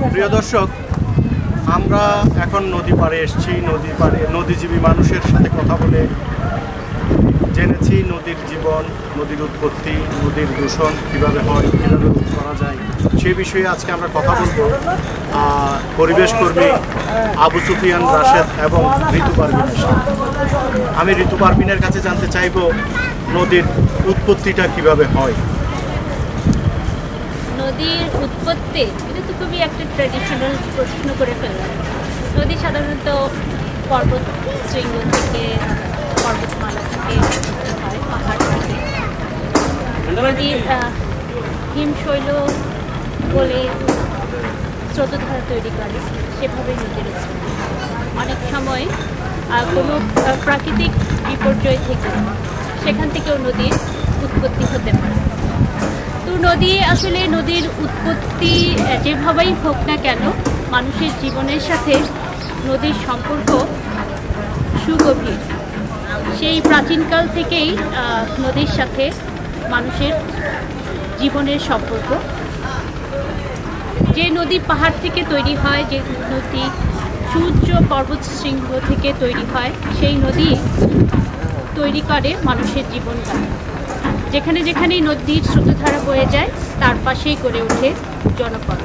প্রিয় দর্শক, আমরা এখন নদী পাড়ে এসেছি। নদী পাড়ে নদীজীবী মানুষের সাথে কথা বলে জেনেছি নদীর জীবন, নদীর উৎপত্তি, নদীর দূষণ কীভাবে হয়, কীভাবে রোধ করা যায়, সেই বিষয়ে আজকে আমরা কথা বলবো পরিবেশ কর্মী আবু সুফিয়ান রাশেদ এবং ঋতু পারভিনের সাথে। আমি ঋতু পারভিনের কাছে জানতে চাইব নদীর উৎপত্তিটা কিভাবে হয়। নদীর উৎপত্তি এটা তো খুবই একটা ট্র্যাডিশনাল প্রশ্ন করে ফেললাম। নদী সাধারণত পর্বত শৃঙ্গ থেকে, পর্বতমালা থেকে হয়, পাহাড় থেকে। নদীর হিমশৈল বলে স্রোতধারা তৈরি করে, সেভাবেই নদীর উৎপত্তি। অনেক সময় কোনো প্রাকৃতিক বিপর্যয় থেকে সেখান থেকেও নদীর উৎপত্তি হতে পারে। তো নদী আসলে নদীর উৎপত্তি যেভাবেই হোক না কেন, মানুষের জীবনের সাথে নদীর সম্পর্ক সুগভীর। সেই প্রাচীনকাল থেকেই নদীর সাথে মানুষের জীবনের সম্পর্ক। যে নদী পাহাড় থেকে তৈরি হয়, যে নদী সূর্য পর্বত শৃঙ্গ থেকে তৈরি হয়, সেই নদী তৈরি করে মানুষের জীবনটা। যেখানে যেখানেই নদীর স্রোতধারা বয়ে যায়, তার পাশেই গড়ে ওঠে জনপদ।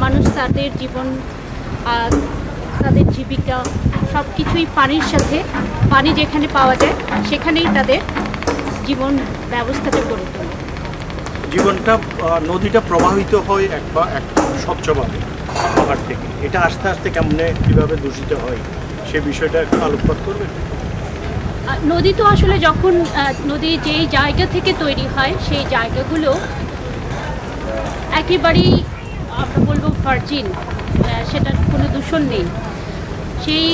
মানুষ তাদের জীবন, তাদের জীবিকা সব কিছুই পানির সাথে, পানি যেখানে পাওয়া যায় সেখানেই তাদের জীবন ব্যবস্থাটা গড়ে তোলে। জীবনটা, নদীটা প্রবাহিত হয় এক স্বচ্ছভাবে পাহাড় থেকে। এটা আস্তে আস্তে কেমনে কীভাবে দূষিত হয় সে বিষয়টা একটু আলোকপাত করবেন। নদী তো আসলে যখন নদী যেই জায়গা থেকে তৈরি হয়, সেই জায়গাগুলো একেবারেই আমরা বলবো ভার্জিন, সেটার কোনো দূষণ নেই। সেই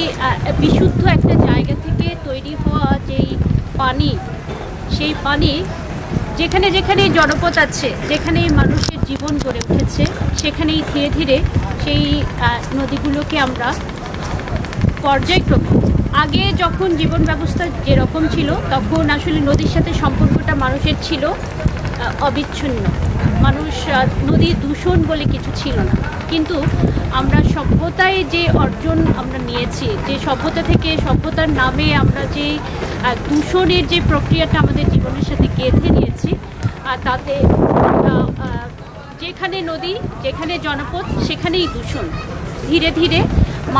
বিশুদ্ধ একটা জায়গা থেকে তৈরি হওয়া যেই পানি, সেই পানি যেখানে যেখানে জনপদ আছে, যেখানে মানুষের জীবন গড়ে উঠেছে, সেখানেই ধীরে ধীরে সেই নদীগুলোকে আমরা পর্যায়ক্রমে, আগে যখন জীবন ব্যবস্থা যেরকম ছিল তখন আসলে নদীর সাথে সম্পর্কটা মানুষের ছিল অবিচ্ছিন্ন। মানুষ, নদীর দূষণ বলে কিছু ছিল না। কিন্তু আমরা সভ্যতায় যে অর্জন আমরা নিয়েছি, যে সভ্যতা থেকে সভ্যতার নামে আমরা যে দূষণের যে প্রক্রিয়াটা আমাদের জীবনের সাথে গেঁথে নিয়েছি, তাতে যেখানে নদী, যেখানে জনপদ, সেখানেই দূষণ। ধীরে ধীরে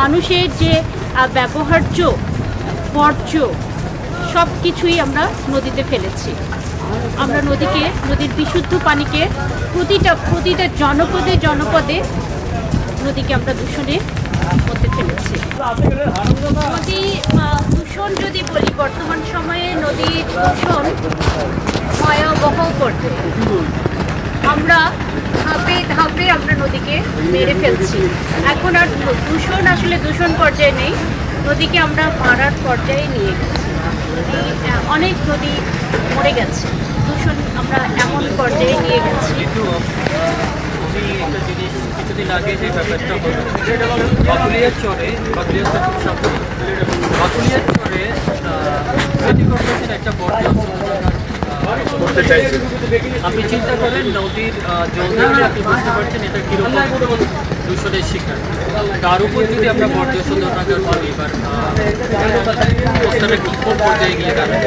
মানুষের যে ব্যবহার্য বর্জ্য সব কিছুই আমরা নদীতে ফেলেছি। আমরা নদীর বিশুদ্ধ পানিকে প্রতিটা জনপদে জনপদে নদীকে আমরা দূষণের মধ্যে ফেলেছি। নদী দূষণ যদি বলি, বর্তমান সময়ে নদীর দূষণ ভয়াবহ পর্যায়ে। আমরা ধাপে ধাপে আমরা নদীকে মেরে ফেলছি। এখন আর দূষণ আসলে দূষণ পর্যায়ে নেই, নদীকে আমরা মারার পর্যায়ে নিয়ে গেছি। অনেক নদী মরে গেছে, দূষণ আমরা এমন পর্যায়ে নিয়ে গেছি। কিছুদিন আগে যে ব্যাপারটা হলো বাকুলিয়ার চরে, সিটি কর্পোরেশন একটা বর্জ্য করতে চাইছে। আপনি চিন্তা করেন নদীর জল থেকে আপনি বুঝতে পারছেন এটা কীরকম দূষণের শিকার। তার উপর যদি আমরা বর্জ্য শোধনাগার করি, এবার অবস্থাটা কোন পর্যায়ে গিয়ে দাঁড়ায়।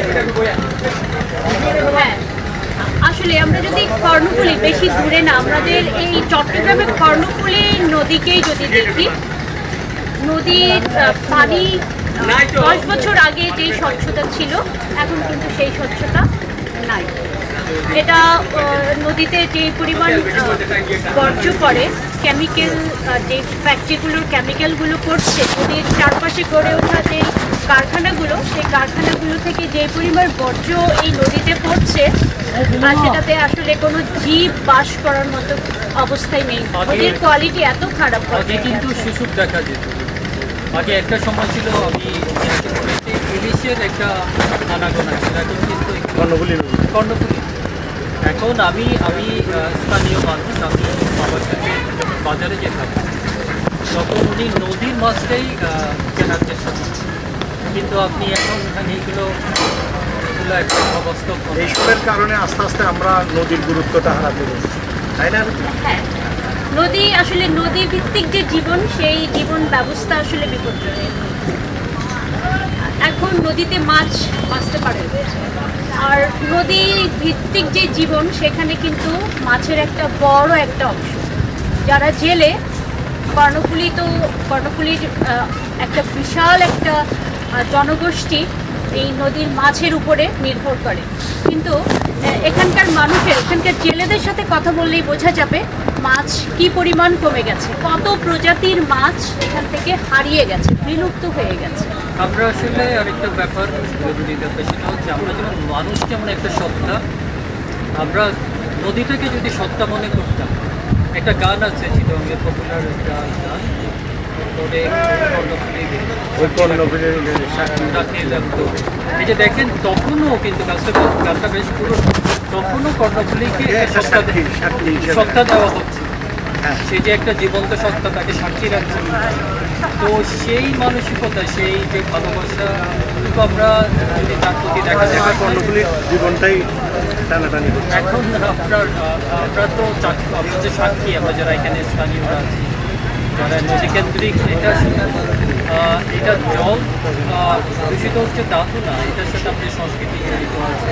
আসলে আমরা যদি কর্ণফুলী, বেশি দূরে না, আমাদের এই চট্টগ্রামের কর্ণফুলী নদীকেই যদি দেখি, নদীর পানি 10 বছর আগে যেই স্বচ্ছতা ছিল, এখন কিন্তু সেই স্বচ্ছতা নাই। এটা নদীতে যে পরিমাণ বর্জ্য করে, কেমিক্যাল, যে ফ্যাক্টরিগুলোর কেমিক্যালগুলো করছে, নদীর চারপাশে গড়ে ওঠা যে কারখানাগুলো, সেই কারখানাগুলো থেকে যে পরিমাণ বর্জ্য এই নদীতে পড়ছে, সেটাতে আসলে কোনো জীব বাস করার মতো অবস্থায় নেই। নদীর কোয়ালিটি এত খারাপ হয়। কিন্তু সুযোগ দেখা যেত। আগে একটা সময় ছিল, আমি ইলিশের একটা আনাগোনা ছিল, এখন কিন্তু কর্ণফুলী। এখন আমি স্থানীয় মানুষ, আমি বাবার সাথে বাজারে যেতাম, তখন উনি নদীর মাছটাই কেনার চেষ্টা করছেন। কিন্তু আপনি এখন এইগুলো একটা অবাস্তব। এইসবের কারণে আস্তে আস্তে আমরা নদীর গুরুত্বটা হারাতে বসছি, তাই না? নদী আসলে নদী ভিত্তিক যে জীবন, সেই জীবন ব্যবস্থা আসলে বিপর্যয়। এখন নদীতে মাছ বাঁচতে পারে, আর নদী ভিত্তিক যে জীবন সেখানে কিন্তু মাছের একটা বড় একটা অংশ। যারা জেলে, কর্ণফুলীর একটা বিশাল একটা জনগোষ্ঠী এই নদীর মাছের উপরে নির্ভর করে। কিন্তু এখানকার জেলেদের সাথে কথা বললেই বোঝা যাবে মাছ কি পরিমাণ কমে গেছে, কত প্রজাতির মাছ এখান থেকে হারিয়ে গেছে, বিলুপ্ত হয়ে গেছে। আমরা আসলে আরেকটা ব্যাপার জরুরি ব্যাপার, সেটা হচ্ছে আমরা যেমন মানুষ যেমন একটা সত্তা, আমরা নদীটাকে যদি সত্তা মনে করতাম, একটা গান আছে চিটগাঁয়ের পপুলার একটা গান, এই যে দেখেন তখনও কিন্তু গানটা বেশ পুরো, তখনও কর্ণফুলীকে সত্তা দেওয়া হচ্ছে, সেই যে একটা জীবন্ত সত্তা, তাকে সাক্ষী রাখছে। তো সেই মানসিকতা, সেই যে ভালোবাসা কিন্তু আমরা যদি তার প্রতি দেখা যায়, কর্ণফুলীর জীবনটাই টানাটানি করছে। এখন আমরা তো আমরা যে সাক্ষী, আমরা যারা এখানে স্থানীয়রা আছি, যারা নদী কেন্দ্রিক, এটা জল দূষিত হচ্ছে তা তো না, এটার সাথে আমাদের সংস্কৃতি জড়িত আছে,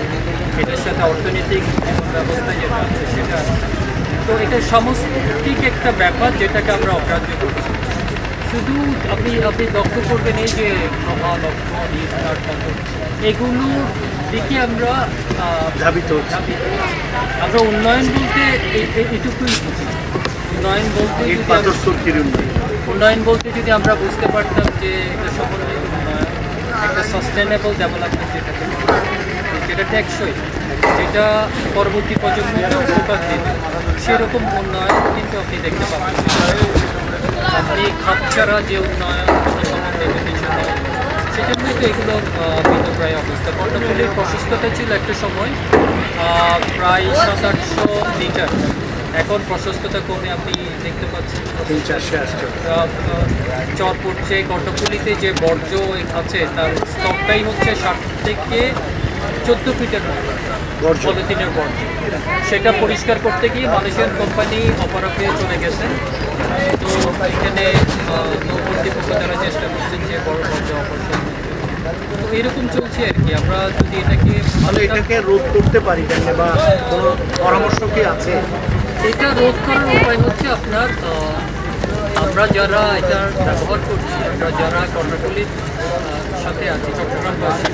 এটার সাথে অর্থনৈতিক জীবন ব্যবস্থা যেটা আছে সেটা। তো এটা সামষ্টিক একটা ব্যাপার যেটাকে আমরা অগ্রাহ্য করছি। শুধু আপনি লক্ষ্য করবেন এই যে এগুলোর দিকে আমরা ধাবিত। আমরা উন্নয়ন বলতে এটুকুই বুঝি। উন্নয়ন বলতে যদি আমরা বুঝতে পারতাম যে এটা সমন্বয় উন্নয়ন, একটা সাস্টেনেবল ডেভেলপমেন্ট, যেটা টেকসই, যেটা পরবর্তী প্রজন্মকে উপকার দেবে, সেরকম উন্নয়ন কিন্তু আপনি দেখতে পাবেন। আপনি খাপছাড়া যে উন্নয়ন, সেজন্যই তো এগুলোর মৃতপ্রায় অবস্থা। কর্ণফুলীর প্রশস্ততা ছিল একটা সময় প্রায় 700-800 মিটার, এখন প্রশস্ততা কমে আপনি দেখতে পাচ্ছেন চর পড়ছে। কর্ণফুলীতে যে বর্জ্য আছে তার স্তরটাই হচ্ছে 7 থেকে 14 ফিটের পলিথিনের বর্জ্য। সেটা পরিষ্কার করতে গিয়ে মালয়েশিয়ান কোম্পানি অপারকে চলে গেছেন। তো এখানে কর্তৃপক্ষ তারা চেষ্টা করছেন যে বড় বর্জ্য অপসারণ। তো এরকম চলছে আর কি। আমরা যদি এটাকে রোধ করতে পারি বা কোনো পরামর্শ কি আছে? এটা রোধ করার উপায় হচ্ছে আপনার, আমরা যারা এটা ব্যবহার করছি, আমরা যারা কর্ণফুলীর সাথে আছি, চট্টগ্রামবাসী,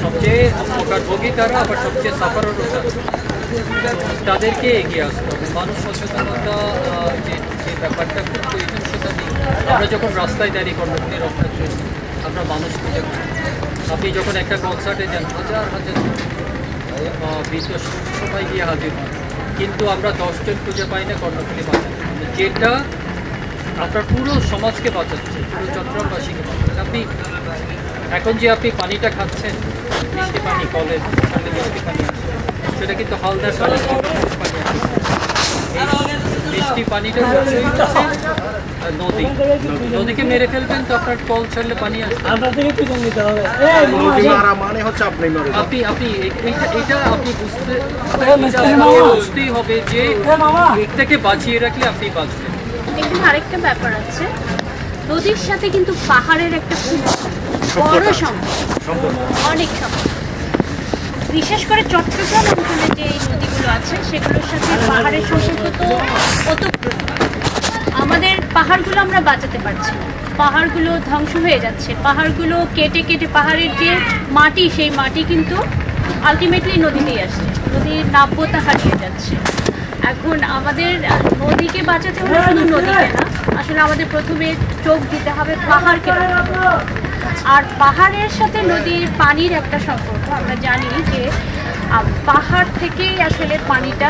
সবচেয়ে উপকারভোগী তারা, আবার সবচেয়ে সাফারও তাদেরকে এগিয়ে আসতে হবে। মানুষ সচেতনতা যে ব্যাপারটা খুব প্রয়োজন, সেটা নেই। আমরা যখন রাস্তায় দাঁড়িয়ে কর্ণফুলী রক্ষার জন্য আমরা মানুষ খুঁজে পাই। আপনি যখন একটা কনসার্টে যান, হাজার হাজার বিশ্বস্ত সবাই গিয়ে হাজির হয়, কিন্তু আমরা 10 জন খুঁজে পাই না কর্ণফুলী বাঁচাতে, যেটা আপনার পুরো সমাজকে বাঁচাচ্ছে, পুরো চট্টগ্রামবাসীকে বাঁচাচ্ছে। আপনি এখন যে আপনি পানিটা খাচ্ছেন, মিষ্টি পানি, কলের মিষ্টি পানি আছে, সেটা কিন্তু হালদার পানি, পানি আছে। মিষ্টি পানিটা নদীকে মেরে ফেলবেন, তো আপনার কল ছাড়লে পানি আসবে। আপনি এটা আপনি বুঝতেই হবে যে এটাকে বাঁচিয়ে রাখলে আপনি বাঁচবেন। এখানে আরেকটা ব্যাপার আছে, নদীর সাথে কিন্তু পাহাড়ের একটা খুব বড় সম্পর্ক, অনেক সম্পর্ক। বিশেষ করে চট্টগ্রাম অঞ্চলে যে নদীগুলো আছে সেগুলোর সাথে পাহাড়ের সম্পর্ক তো ওতপ্রোত। আমাদের পাহাড়গুলো আমরা বাঁচাতে পারছি না, পাহাড়গুলো ধ্বংস হয়ে যাচ্ছে, পাহাড়গুলো কেটে কেটে পাহাড়ের যে মাটি, সেই মাটি কিন্তু আলটিমেটলি নদীতেই আসছে, নদীর নাব্যতা হারিয়ে যাচ্ছে। এখন আমাদের নদীকে বাঁচাতে হলে শুধু নদীকে না, আসলে আমাদের প্রথমে চোখ দিতে হবে পাহাড়কে। আর পাহাড়ের সাথে নদীর পানির একটা সম্পর্ক। আমরা জানি যে পাহাড় থেকেই আসলে পানিটা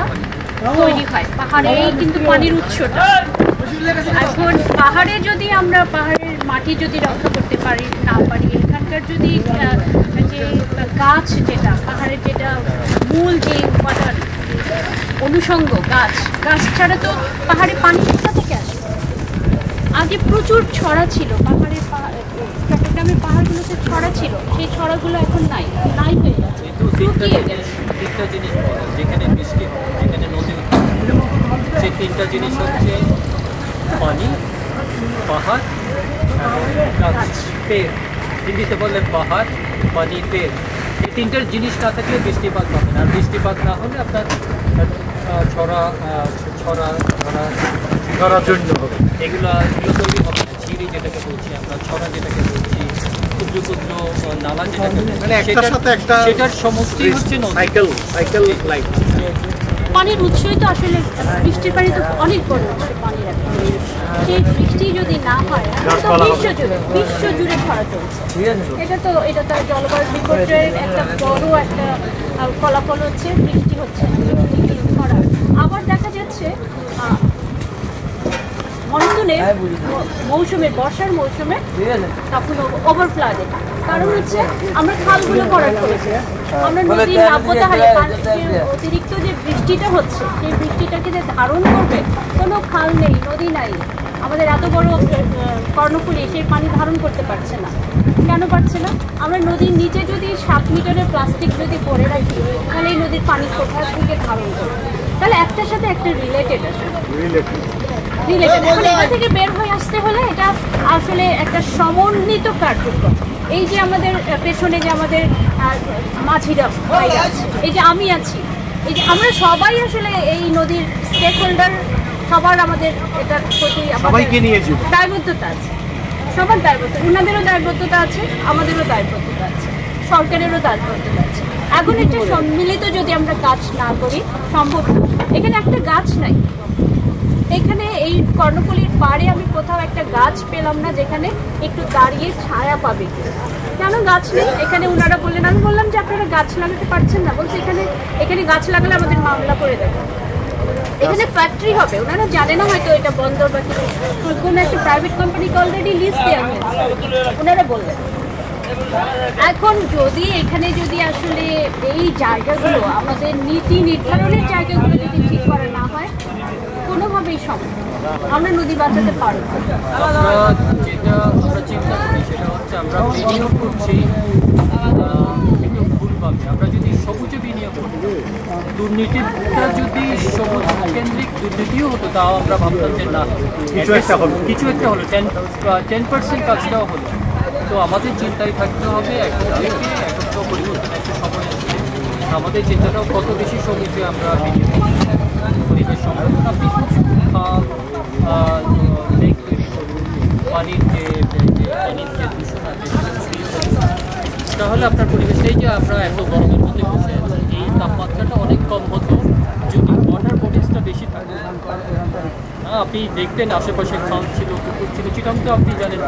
তৈরি হয়, পাহাড়েই কিন্তু পানির উৎসটা। এখন পাহাড়ে যদি আমরা পাহাড়ের মাটি যদি রক্ষা করতে পারি না পারি, এখানকার যদি যে গাছ, যেটা পাহাড়ের যেটা মূল যে উপাদান অনুষঙ্গ, গাছ ছাড়া তো পাহাড়ে পানি কোথা থেকে আসে? আগে প্রচুর ছড়া ছিল পাহাড়ের, চট্টগ্রামের পাহাড়গুলোতে ছড়া ছিল, সেই ছড়াগুলো এখন নাই হয়ে গেছে, শুকিয়ে গেছে। যেখানে বৃষ্টি, যেখানে নদী সেই তিনটা জিনিস হচ্ছে পানি, পাহাড় এবং গাছ, পেড়। হিন্দিতে বললে পাহাড়, পানি, পেড়। এই তিনটার জিনিস না থাকলে বৃষ্টিপাত হবে না। আর বৃষ্টিপাত না হলে আপনার ছড়া ছড়া ধরা ধরার জন্য হবে। এগুলো তৈরি হবে না। ঝিরি যেটাকে বলছি আমরা, ছড়া যেটাকে বলছি, ক্ষুদ্র ক্ষুদ্র নালা যেটাকে বলছি, মানে একটার সাথে একটা সেটার সমষ্টি হচ্ছে নদী। Cycle life. পানির উৎসই তো আসলে বৃষ্টির পানি তো অনেক বড় উৎস পানির একটা। সেই বৃষ্টি যদি না হয় বিশ্ব জুড়ে খরা চলছে। এটা তো জলবায়ু বিপর্যয়ের একটা বড় একটা ফলাফল হচ্ছে, বৃষ্টি হচ্ছে না, খরা। আবার দেখা যাচ্ছে মৌসুমে বর্ষার মৌসুমে তখন ওভারফ্লাডে, কারণ হচ্ছে আমরা খালগুলো ভরাট করেছি, আমরা নদীর নাব্যতা হারিয়ে অতিরিক্ত যে বৃষ্টিটা হচ্ছে সেই বৃষ্টিটাকে যে ধারণ করবে কোনো খাল নেই, নদী নাই। আমাদের এত বড় কর্ণফুলী সেই পানি ধারণ করতে পারছে না। কেন পারছে না? আমরা নদীর নিচে যদি 7 মিটারের প্লাস্টিক যদি পরে রাখি, তাহলে এই নদীর পানি কোথা থেকে ধারণ করবে? তাহলে একটার সাথে একটা রিলেটেড আছে। এটা থেকে বের হয়ে আসতে হলে এটা আসলে একটা সমন্বিত কার্যক্রম। এই যে আমাদের পেছনে যে আমাদের মাঝিরা ভাইরা আছে, এই যে আমি আছি, এই যে আমরা সবাই আসলে এই নদীর স্টেক হোল্ডার, সবার আমাদের এটার প্রতি সবাইকে নিয়ে দায়বদ্ধতা আছে। সবার দায়বদ্ধতা, ওনাদেরও দায়বদ্ধতা আছে, আমাদেরও দায়বদ্ধতা আছে, সরকারেরও দায়বদ্ধতা আছে। এখন একটা সম্মিলিত যদি আমরা কাজ না করি সম্ভব না। এখানে একটা গাছ নাই, এখানে এই কর্ণফুলীর পাড়ে আমি কোথাও একটা গাছ পেলাম না যেখানে একটু দাঁড়িয়ে ছায়া পাবে। কেন গাছ নেই? এখানে ওনারা বললেন, আমি বললাম যে আপনারা গাছ লাগাতে পারছেন না। বলছে এখানে গাছ লাগালে আমাদের মামলা করে দেবে, এখানে ফ্যাক্টরি হবে। ওনারা জানে না হয়তো এটা বন্দর বা কিছু, কোনো একটা প্রাইভেট কোম্পানিকে অলরেডি লিস্ট দেওয়া হয়েছে, ওনারা বললেন। এখন যদি এখানে যদি আসলে এই জায়গাগুলো আমাদের নীতি নির্ধারণের জায়গাগুলো যদি ঠিক করা না হয়, কোনোভাবেই সম্ভব আমরা নদী বাঁচাতে পারব। যেটা আমরা চিন্তা করি সেটা হচ্ছে আমরা বিনিয়োগ করছি কিন্তু ভুলভাবে। আমরা যদি সবুজে বিনিয়োগ করি, দুর্নীতিটা যদি সবুজ কেন্দ্রিক দুর্নীতিও হতো, তাও আমরা ভাবতাম যে না কিছু একটা হলো 10% কাজটাও হলো। তো আমাদের চিন্তায় থাকতে হবে একত্র পরিবর্তন একটা সময় আসছে। আমাদের চিন্তাটাও কত বেশি সবুজে আমরা বিনিয়োগ করি, পরিবেশ সংরক্ষণ। আপনি লেক তৈরি করুন, পানির যে দূষণ আছে তাহলে আপনার পরিবেশ, এই যে আমরা এত গরমের মধ্যে বসে আছি, এই তাপমাত্রাটা অনেক কম হতো যদি ওয়াটার বডিজটা বেশি থাকে। আপনি দেখতেন আশেপাশে খাল ছিল, পুকুর ছিল। চিটাং তো আপনি জানেন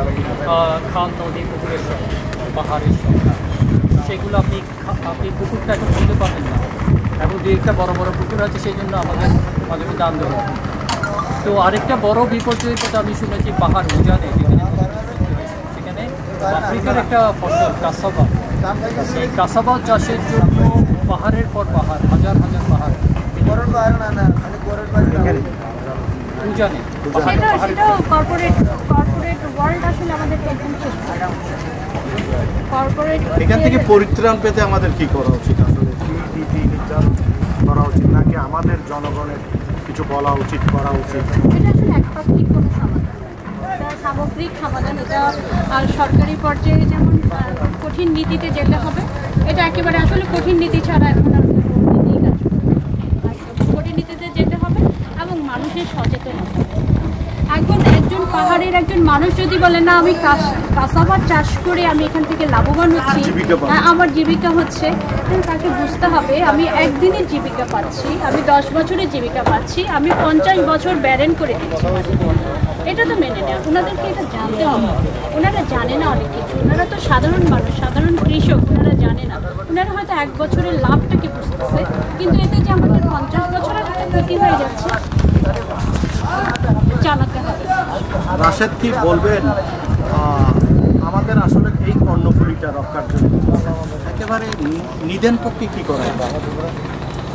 খাল, নদী, পুকুরের সংখ্যা, পাহাড়ের সংখ্যা, সেগুলো আপনি পুকুরটা এখন খুঁজে পাবেন না। এখন দু একটা বড় বড় পুকুর আছে, সেই জন্য আমাদের মাঝে মধ্যে আন্দোলন। তো আরেকটা বড় বিপর্যয়ের কথা আমি শুনেছি পাহাড় উজানে, সেখানে আফ্রিকার একটা ফসল কাসাবা, সেই কাসাবা চাষের জন্য পাহাড়ের পর পাহাড়, হাজার হাজার পাহাড় উজানে। এখান থেকে পরিত্রাণ পেতে আমাদের কি করা উচিত? আসলে কি নীতি নির্ধারণ করা উচিত, নাকি আমাদের জনগণের কিছু বলা উচিত, করা উচিত? এটা আসলে একপাক্ষিক কোনো সমাধান, এটা সামগ্রিক সমাধান। এটা সরকারি পর্যায়ে যেমন কঠিন নীতিতে যেতে হবে, এটা একেবারে আসলে কঠিন নীতি ছাড়া এখন আর নীতি কাজ করবে। কঠিন নীতিতে যেতে হবে এবং মানুষের সচেতন হতে হবে। এখন একজন পাহাড়ের একজন মানুষ যদি বলে না আমি কাসাবার চাষ করে আমি এখান থেকে লাভবান হচ্ছি, আমার জীবিকা হচ্ছে, তাকে বুঝতে হবে আমি একদিনের জীবিকা পাচ্ছি, আমি 10 বছরের জীবিকা পাচ্ছি, আমি 50 বছর ব্যারেন করে দিচ্ছি। এটা তো মেনে নেওয়া, ওনাদেরকে এটা জানতে হবে। ওনারা জানে না অনেক কিছু, ওনারা তো সাধারণ মানুষ, সাধারণ কৃষক, ওনারা জানে না। ওনারা হয়তো 1 বছরের লাভটাকে বুঝতেছে, কিন্তু এতে যে আমাদের 50 বছরের একটা ক্ষতি হয়ে যাচ্ছে জানাতে হবে। রাশেদ, কি বলবেন আমাদের আসলে এই কর্ণফুলীটা রক্ষার জন্য একেবারে নিদেন পক্ষে কি করা যায়?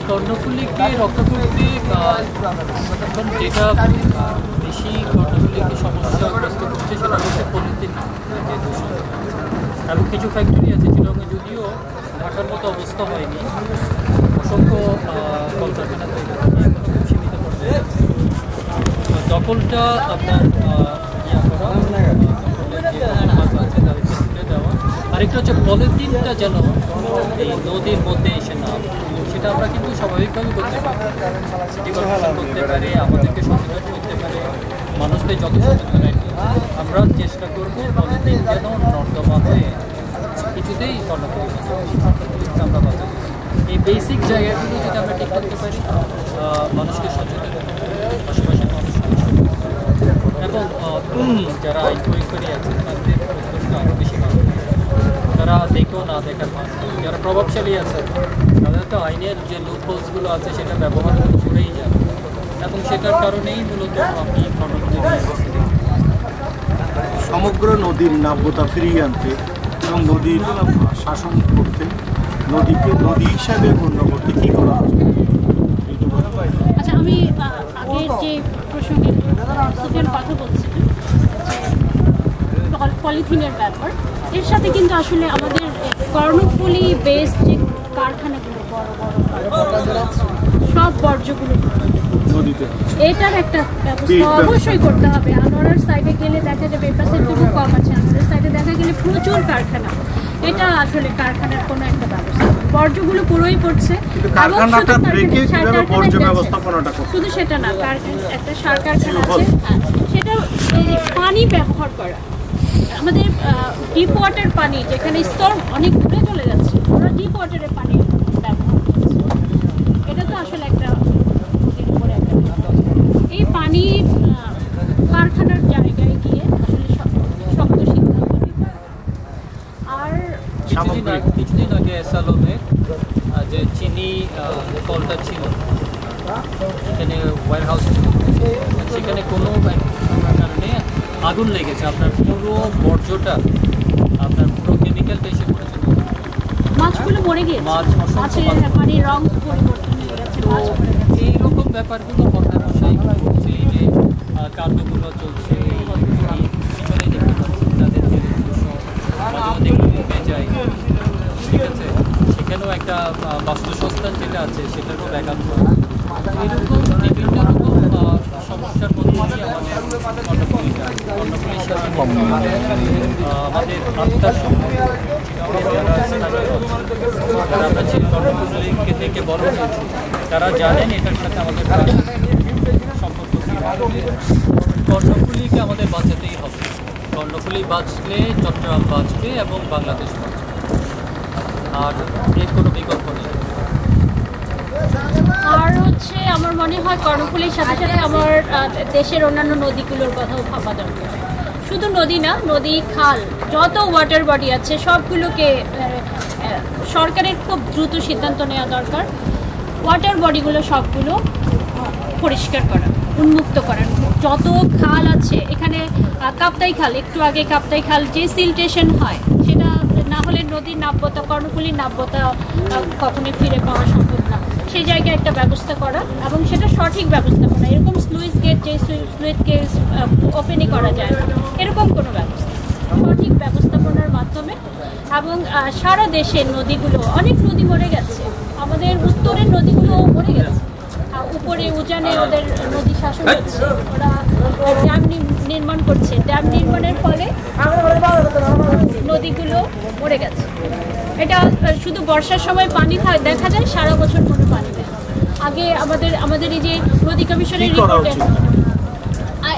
কর্ণফুলীকে রক্ষা করতে এখন যেটা বেশি কর্ণফুলীকে সমস্যাগ্রস্ত করছে সেটা হচ্ছে পলিথিন যে দূষণ। এবং কিছু ফ্যাক্টরি আছে চিটাগংয়ে, যদিও ঢাকার মতো অবস্থা হয়নি, অসংখ্য কলকারখানা তৈরি এখনও খুব সীমিত পর্যায়ে সকলটা আপনার ইয়া করা, মাছ আছে তাদেরকে তুলে দেওয়া। আরেকটা হচ্ছে পলিথিনটা যেন এই নদীর মধ্যে এসে না, সেটা আমরা কিন্তু স্বাভাবিকভাবে করতে পারি, সিটি কর্পোরেশন করতে পারে, আমাদেরকে সচেতন করতে পারে, মানুষদের যত সচেতন আমরা চেষ্টা করব পলিথিন যেন নর্দমা হয়ে কিছুতেই আমরা বাঁচাবো। এই বেসিক জায়গাগুলো যদি আমরা ঠিক করতে পারি, মানুষকে সচেতন আশেপাশের মানুষকে এবং যারা আইন প্রয়োগ করে আছে তাদের প্রত্যেকটা আরও বেশি ভালো, তারা দেখেও না দেখার মানুষ, যারা প্রভাবশালী আছে তাদের তো আইনের যে লুপহোলসগুলো আছে সেটা ব্যবহার করেই যাবে, এবং সেটার কারণেই মূলত আমি সমগ্র নদীর নাব্যতা ফিরিয়ে আনতে এবং নদীর শাসন করতে, নদীকে নদী হিসাবে গণ্য করতে কী করা হচ্ছে? আচ্ছা, আমি আগের যে প্রসঙ্গে সুফিয়ান কথা বলছিলাম পলিথিনের ব্যাপার, এর সাথে কিন্তু আসলে আমাদের কর্ণফুলী বেসড যে কারখানাগুলো বড় বড় সব বর্জ্যগুলো নদীতে এটার একটা ব্যবস্থা অবশ্যই করতে হবে। আনোয়ারার সাইডে গেলে দেখা যাবে এপাশের একটু কম আছে, আনোয়ারের সাইডে দেখা গেলে প্রচুর কারখানা। এটা আসলে কারখানার কোনো একটা ব্যবস্থা, বর্জ্যগুলো পুরোই পড়ছে। শুধু সেটা না, একটা সার কারখানা আছে, সেটা পানি ব্যবহার করা, আমাদের ডিপ ওয়াটার পানি যেখানে স্তর অনেক দূরে চলে যাচ্ছে, ওরা ডিপ ওয়াটারের পানি ব্যবহার করছে। এটা তো আসলে একটা এই পানি কারখানার জায়গায় গিয়ে আসলে শক্ত সিদ্ধান্ত নিতে। আর কিছুদিন আগে এসালোনে যে চিনি কলটা ছিল, এখানে ওয়্যার হাউস ছিল, সেখানে কোনো কারণে আগুন লেগেছে, আপনার পুরো বর্জ্যটা আপনার পুরো কেমিক্যালটা এসে পড়েছে, মাছগুলো মরে গিয়েছে, মাছের পানির রং পরিবর্তন হয়ে গেছে, মাছ মরে গেছে। এইরকম ব্যাপারগুলো কর্তার মশাই হচ্ছে, এই যে কাণ্ডগুলো চলছে পিছনে দেখতে পাচ্ছি তাদের যেগুলো উঠে যায়, ঠিক আছে, সেখানেও একটা বাস্তুসংস্থান যেটা আছে সেটারও ব্যাঘাত করে। এরকম বিভিন্ন রকম সমস্যার মধ্যে দিয়ে আমাদের কর্ণফুলীর সাথে আমাদের আত্মার সম্পর্ক, যারা আমরা যে কর্ণফুলীকে থেকে বড় হয়েছি তারা জানেন এটার সাথে আমাদের সম্পর্ক। কর্ণফুলীকে আমাদের বাঁচাতেই হবে, কর্ণফুলী বাঁচলে চট্টগ্রাম বাঁচবে এবং বাংলাদেশ বাঁচবে, আর এর কোনো বিকল্প নেই। আর হচ্ছে আমার মনে হয় কর্ণফুলীর সাথে সাথে আমার দেশের অন্যান্য নদীগুলোর কথাও ভাবা দরকার। শুধু নদী না, নদী, খাল, যত ওয়াটার বডি আছে সবগুলোকে সরকারের খুব দ্রুত সিদ্ধান্ত নেওয়া দরকার। ওয়াটার বডিগুলো সবগুলো পরিষ্কার করা, উন্মুক্ত করা। যত খাল আছে এখানে, কাপ্তাই খাল, একটু আগে কাপ্তাই খাল যে সিলটেশন হয় সেটা না হলে নদীর নাব্যতা, কর্ণফুলীর নাব্যতা কখনোই ফিরে পাওয়া সম্ভব না। সেই জায়গায় একটা ব্যবস্থা করা এবং সেটা সঠিক ব্যবস্থাপনা, এরকম স্লুইস গেট যে স্লুইস গেট ওপেনই করা যায় না, এরকম কোনো ব্যবস্থা সঠিক ব্যবস্থাপনার মাধ্যমে। এবং সারা দেশের নদীগুলো, অনেক নদী মরে গেছে, আমাদের উত্তরের নদীগুলো মরে গেছে, উপরে উজানে ওদের নদী শাসন হচ্ছে, ওরা ড্যাম নির্মাণ করছে, ড্যাম নির্মাণের ফলে নদীগুলো মরে গেছে। এটা শুধু বর্ষার সময় পানি দেখা যায়, সারা বছর কোনো পানি নেই। আগে আমাদের এই যে নদী কমিশনের রিপোর্টে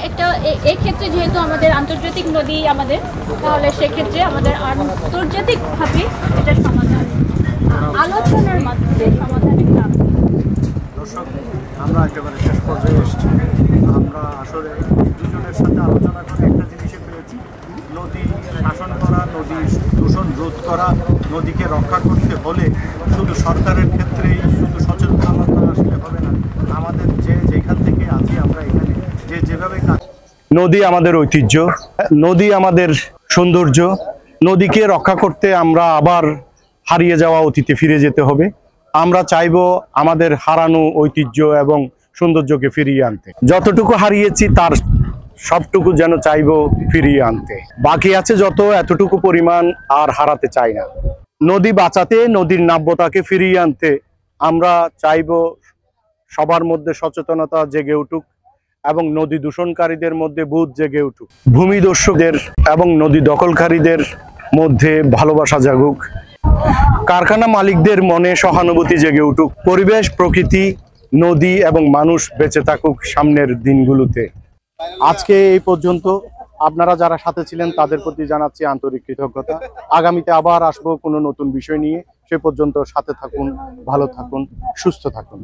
একটা এক্ষেত্রে যেহেতু আমাদের আন্তর্জাতিক নদী আমাদের, তাহলে সেক্ষেত্রে আমাদের আন্তর্জাতিকভাবে এটা সমাধান, আলোচনার মাধ্যমে সমাধানের কাজ। দর্শক, আমরা একেবারে শেষ পর্যায়ে এসেছি। আমরা আসলে দুজনের সাথে আলোচনা করে একটা জিনিসে পেয়েছি, নদী শাসন করা, নদী দূষণ রোধ করা, নদীকে রক্ষা করতে হলে শুধু সরকারের ক্ষেত্রেই শুধু সচেতনতা আসলে হবে না, আমাদের যেখান থেকে আছি আমরা এখানে যেভাবে কাজ। নদী আমাদের ঐতিহ্য, নদী আমাদের সৌন্দর্য, নদীকে রক্ষা করতে আমরা আবার হারিয়ে যাওয়া অতীতে ফিরে যেতে হবে। আমরা চাইবো আমাদের হারানো ঐতিহ্য এবং সৌন্দর্যকে ফিরিয়ে আনতে। যতটুকু হারিয়েছি তার সবটুকু যেন চাইবো ফিরিয়ে আনতে, বাকি আছে যত এতটুকু পরিমাণ আর হারাতে চাই না। নদী বাঁচাতে, নদীর নাব্যতাকে ফিরিয়ে আনতে আমরা চাইবো সবার মধ্যে সচেতনতা জেগে উঠুক এবং নদী দূষণকারীদের মধ্যে বুধ জেগে উঠুক। ভূমি দস্যুদের এবং নদী দখলকারীদের মধ্যে ভালোবাসা জাগুক। কারখানা মালিকদের মনে সহানুভূতি জেগে উঠুক। পরিবেশ, প্রকৃতি, নদী এবং মানুষ বেঁচে থাকুক সামনের দিনগুলোতে। আজকে এই পর্যন্ত। আপনারা যারা সাথে ছিলেন তাদের প্রতি জানাচ্ছি আন্তরিক কৃতজ্ঞতা। আগামীতে আবার আসবো কোনো নতুন বিষয় নিয়ে। সে পর্যন্ত সাথে থাকুন, ভালো থাকুন, সুস্থ থাকুন।